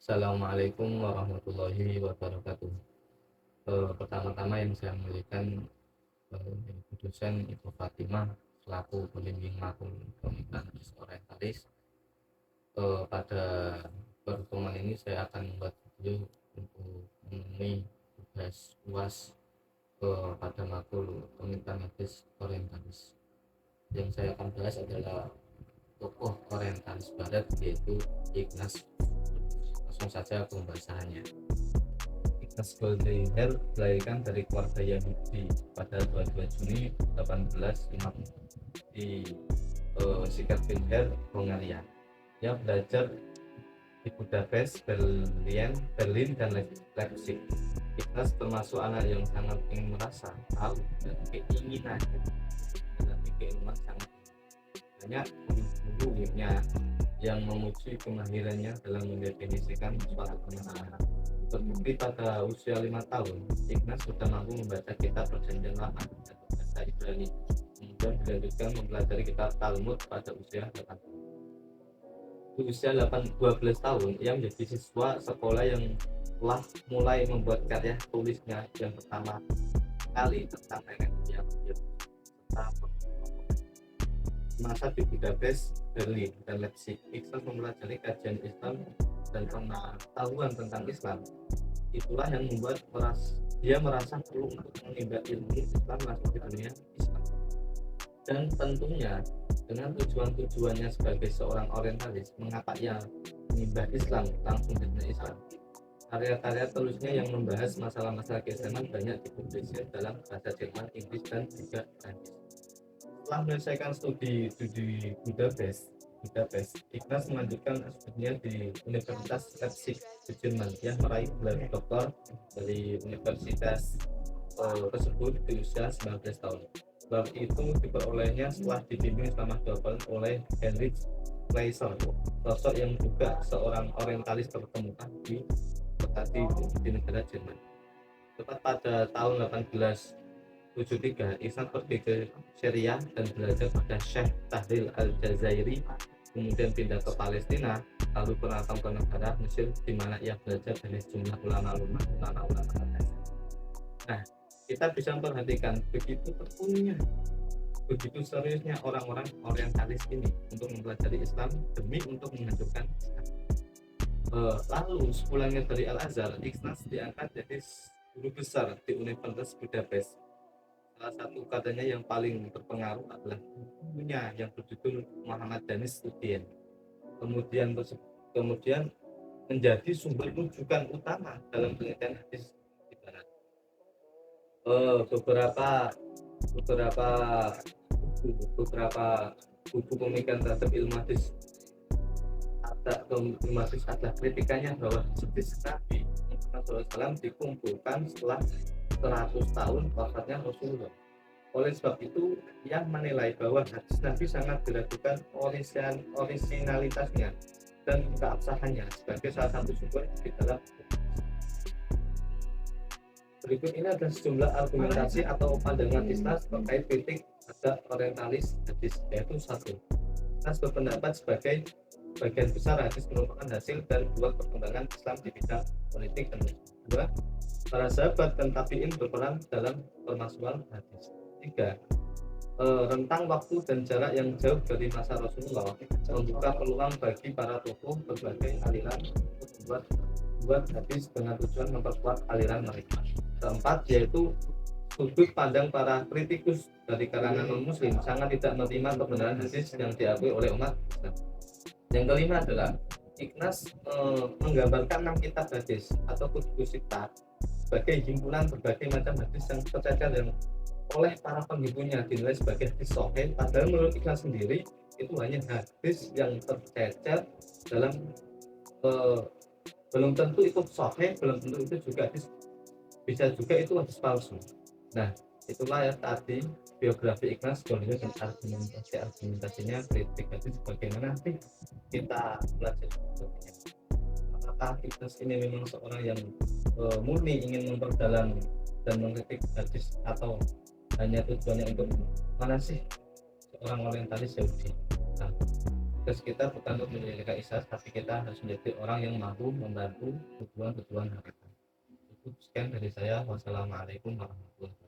Assalamualaikum warahmatullahi wabarakatuh. Pertama-tama yang saya muliakan Ibu dosen Ibu Fatimah selaku pembimbing matkul pemikiran orientalis. Pada pertemuan ini saya akan membuat video untuk memenuhi tugas UAS pada matkul pemikiran orientalis. Yang saya akan bahas adalah tokoh orientalis barat, yaitu Ignaz. Langsung saja pembahasannya. Ignaz Goldziher dilahirkan dari keluarga Yahudi pada 22 Juni 1850 di Sickert-Finger, Hongaria. Ia belajar di Budapest, Berlin dan Leipzig. Ignaz termasuk anak yang sangat ingin merasa tahu dan keinginan dan keilmuan sangat banyak guru-gurunya yang memuji kemahirannya dalam mendefinisikan suatu pemahaman. Terbukti pada usia 5 tahun, Ignaz sudah mampu membaca kitab Perjanjian Lama dan bahasa Ibrani. Kemudian dilanjutkan mempelajari kitab Talmud pada usia 8 tahun. Di usia 12 tahun, ia menjadi siswa sekolah yang telah mulai membuat karya tulisnya yang pertama kali tentang nenek moyang serta masa di Budapest, Berlin, dan Leipzig. Ignaz mempelajari kajian Islam dan pengetahuan tentang Islam. Itulah yang membuat dia merasa perlu untuk menimba ilmu Islam masuk di dunia Islam. Dan tentunya dengan tujuannya sebagai seorang orientalis, mengapa ia menimba Islam langsung di dunia Islam. Karya-karya tulisnya yang membahas masalah-masalah keislaman banyak dipublisir dalam bahasa Jerman, Inggris, dan juga Prancis. Setelah menyelesaikan studi di Budapest, Ignaz melanjutkan studinya di Universitas Leipzig di Jerman. Dia meraih gelar doktor dari universitas tersebut di usia 19 tahun. Gelar itu diperolehnya setelah dibimbing selama 2 tahun oleh Heinrich Kleiser, sosok yang juga seorang orientalis terkemuka di negara Jerman. Tepat pada tahun 1873, Ignaz pergi ke Syria dan belajar pada Syekh Tahlil Al-Jazairi, kemudian pindah ke Palestina, lalu merantau ke negara Mesir, di mana ia belajar dari sejumlah ulama-ulama. Nah, kita bisa memperhatikan begitu tekunnya, begitu seriusnya orang-orang orientalis ini untuk mempelajari Islam demi untuk menghancurkan Islam. Lalu sepulangnya dari Al-Azhar, Ignaz diangkat jadi guru besar di Universitas Budapest. Salah satu katanya yang paling berpengaruh adalah bukunya yang berjudul Muhammad Danis Studien. Kemudian menjadi sumber rujukan utama dalam penelitian hadis di barat. Beberapa buku pemikiran terhadap ilmu hadis adalah kritikannya bahwa hadis Nabi Muhammad SAW dikumpulkan setelah 100 tahun wafatnya Rasulullah. Oleh sebab itu, ia menilai bahwa hadis Nabi sangat diragukan orisinalitasnya dan keabsahannya sebagai salah satu sumber di dalam. Berikut ini adalah sejumlah argumentasi atau pandangan Ignaz terkait kritik terhadap orientalis hadis, yaitu 1. Ignaz berpendapat sebagai bagian besar hadis merupakan hasil dari dua perkembangan Islam di bidang politik dan kedua, para sahabat dan tabi'in berperan dalam permasalahan hadis. 3. Rentang waktu dan jarak yang jauh dari masa Rasulullah membuka peluang bagi para tokoh berbagai aliran untuk membuat hadis dengan tujuan memperkuat aliran mereka. 4. Yaitu sudut pandang para kritikus dari kalangan non-muslim sangat tidak menerima kebenaran hadis yang diakui oleh umat Islam. Yang kelima adalah Ignaz menggambarkan 6 kitab hadis atau kutub sittah sebagai himpunan berbagai macam hadis yang tercecer yang oleh para penghiburnya dinilai sebagai hadis sahih, padahal menurut Ignaz sendiri itu hanya hadis yang tercecer dalam belum tentu itu sahih, belum tentu itu juga hadis, bisa juga itu hadis palsu. Nah, itulah ya tadi biografi Ignaz Goldziher dan argumentasinya kritik hadis. Bagaimana sih kita belajar sebagainya? Apakah Ignaz ini memang seorang yang murni ingin memperdalam dan mengkritik hadis, atau hanya tujuannya untuk mana sih seorang orientalis Yahudi? Nah, tugas kita bukan untuk menjadi kaisar, tapi kita harus menjadi orang yang mampu membantu tujuan-tujuan mereka. Cukup sekian dari saya. Wassalamualaikum warahmatullahi wabarakatuh.